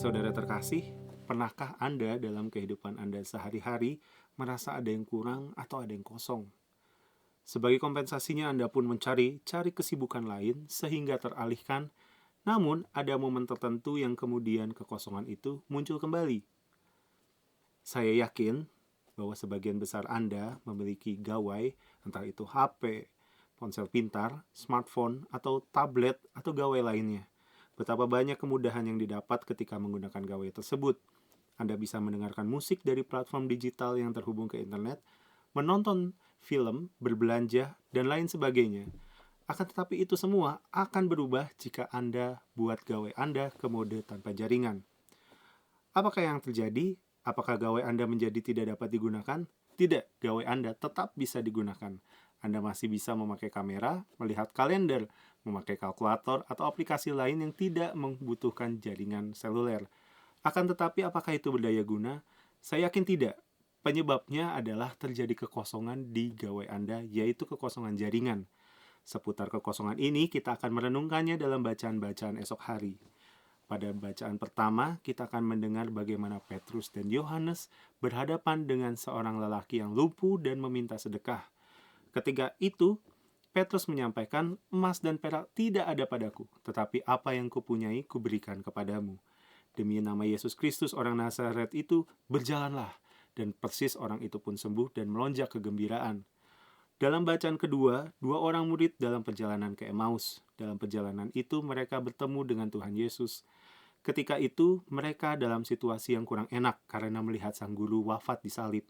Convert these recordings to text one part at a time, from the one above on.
Saudara terkasih, pernahkah Anda dalam kehidupan Anda sehari-hari merasa ada yang kurang atau ada yang kosong? Sebagai kompensasinya Anda pun cari kesibukan lain sehingga teralihkan, namun ada momen tertentu yang kemudian kekosongan itu muncul kembali. Saya yakin bahwa sebagian besar Anda memiliki gawai, entah itu HP, ponsel pintar, smartphone, atau tablet, atau gawai lainnya. Betapa banyak kemudahan yang didapat ketika menggunakan gawai tersebut. Anda bisa mendengarkan musik dari platform digital yang terhubung ke internet, menonton film, berbelanja, dan lain sebagainya. Akan tetapi itu semua akan berubah jika Anda buat gawai Anda ke mode tanpa jaringan. Apakah yang terjadi? Apakah gawai Anda menjadi tidak dapat digunakan? Tidak, gawai Anda tetap bisa digunakan. Anda masih bisa memakai kamera, melihat kalender, memakai kalkulator, atau aplikasi lain yang tidak membutuhkan jaringan seluler. Akan tetapi apakah itu berdaya guna? Saya yakin tidak. Penyebabnya adalah terjadi kekosongan di gawai Anda, yaitu kekosongan jaringan. Seputar kekosongan ini kita akan merenungkannya dalam bacaan-bacaan esok hari. Pada bacaan pertama, kita akan mendengar bagaimana Petrus dan Yohanes berhadapan dengan seorang lelaki yang lumpuh dan meminta sedekah. Ketika itu, Petrus menyampaikan, "Emas dan perak tidak ada padaku, tetapi apa yang kupunyai kuberikan kepadamu. Demi nama Yesus Kristus orang Nazaret itu, berjalanlah." Dan persis orang itu pun sembuh dan melonjak kegembiraan. Dalam bacaan kedua, dua orang murid dalam perjalanan ke Emmaus. Dalam perjalanan itu mereka bertemu dengan Tuhan Yesus. Ketika itu mereka dalam situasi yang kurang enak karena melihat sang guru wafat disalib.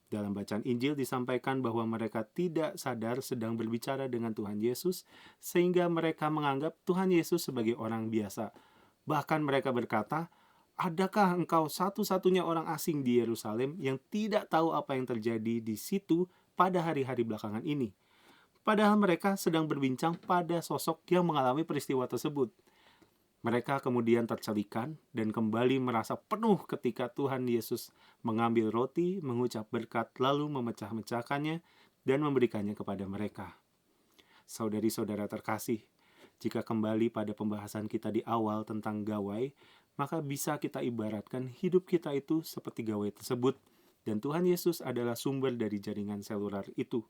Dalam bacaan Injil disampaikan bahwa mereka tidak sadar sedang berbicara dengan Tuhan Yesus, sehingga mereka menganggap Tuhan Yesus sebagai orang biasa. Bahkan mereka berkata, "Adakah engkau satu-satunya orang asing di Yerusalem yang tidak tahu apa yang terjadi di situ pada hari-hari belakangan ini?" Padahal mereka sedang berbincang pada sosok yang mengalami peristiwa tersebut. Mereka kemudian tercelikan dan kembali merasa penuh ketika Tuhan Yesus mengambil roti, mengucap berkat, lalu memecah-mecahkannya dan memberikannya kepada mereka. Saudari-saudara terkasih, jika kembali pada pembahasan kita di awal tentang gawai, maka bisa kita ibaratkan hidup kita itu seperti gawai tersebut, dan Tuhan Yesus adalah sumber dari jaringan seluler itu.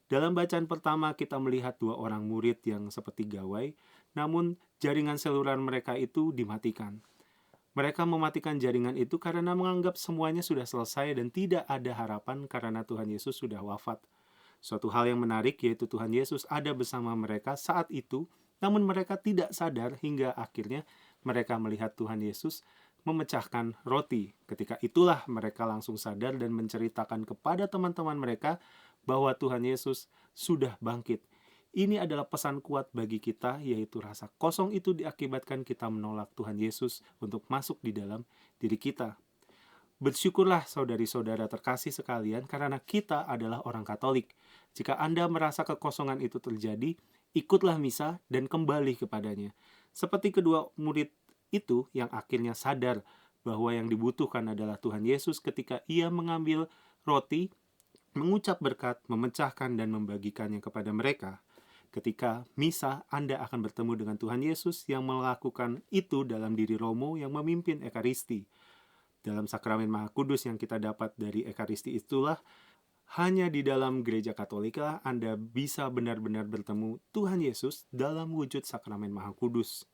Dalam bacaan pertama kita melihat dua orang murid yang seperti gawai, namun jaringan seluler mereka itu dimatikan. Mereka mematikan jaringan itu karena menganggap semuanya sudah selesai dan tidak ada harapan karena Tuhan Yesus sudah wafat. Suatu hal yang menarik yaitu Tuhan Yesus ada bersama mereka saat itu, namun mereka tidak sadar hingga akhirnya mereka melihat Tuhan Yesus memecahkan roti. Ketika itulah mereka langsung sadar dan menceritakan kepada teman-teman mereka bahwa Tuhan Yesus sudah bangkit. Ini adalah pesan kuat bagi kita, yaitu rasa kosong itu diakibatkan kita menolak Tuhan Yesus untuk masuk di dalam diri kita. Bersyukurlah saudari-saudara terkasih sekalian karena kita adalah orang Katolik. Jika Anda merasa kekosongan itu terjadi, ikutlah misa dan kembali kepadanya. Seperti kedua murid itu yang akhirnya sadar bahwa yang dibutuhkan adalah Tuhan Yesus ketika ia mengambil roti, mengucap berkat, memecahkan dan membagikannya kepada mereka. Ketika misa, Anda akan bertemu dengan Tuhan Yesus yang melakukan itu dalam diri Romo yang memimpin Ekaristi. Dalam sakramen Maha Kudus yang kita dapat dari Ekaristi itulah, hanya di dalam gereja Katoliklah Anda bisa benar-benar bertemu Tuhan Yesus dalam wujud sakramen Maha Kudus.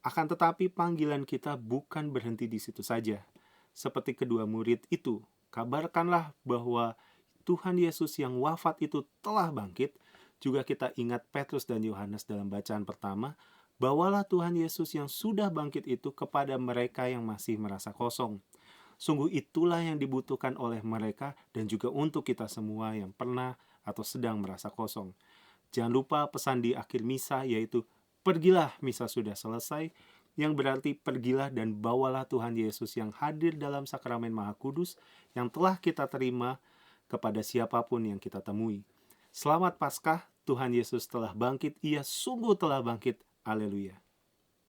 Akan tetapi panggilan kita bukan berhenti di situ saja. Seperti kedua murid itu, kabarkanlah bahwa Tuhan Yesus yang wafat itu telah bangkit. Juga kita ingat Petrus dan Yohanes dalam bacaan pertama, bawalah Tuhan Yesus yang sudah bangkit itu kepada mereka yang masih merasa kosong. Sungguh itulah yang dibutuhkan oleh mereka dan juga untuk kita semua yang pernah atau sedang merasa kosong. Jangan lupa pesan di akhir misa yaitu, "Pergilah, misa sudah selesai," yang berarti pergilah dan bawalah Tuhan Yesus yang hadir dalam sakramen Maha Kudus yang telah kita terima kepada siapapun yang kita temui. Selamat Paskah, Tuhan Yesus telah bangkit, Ia sungguh telah bangkit. Haleluya.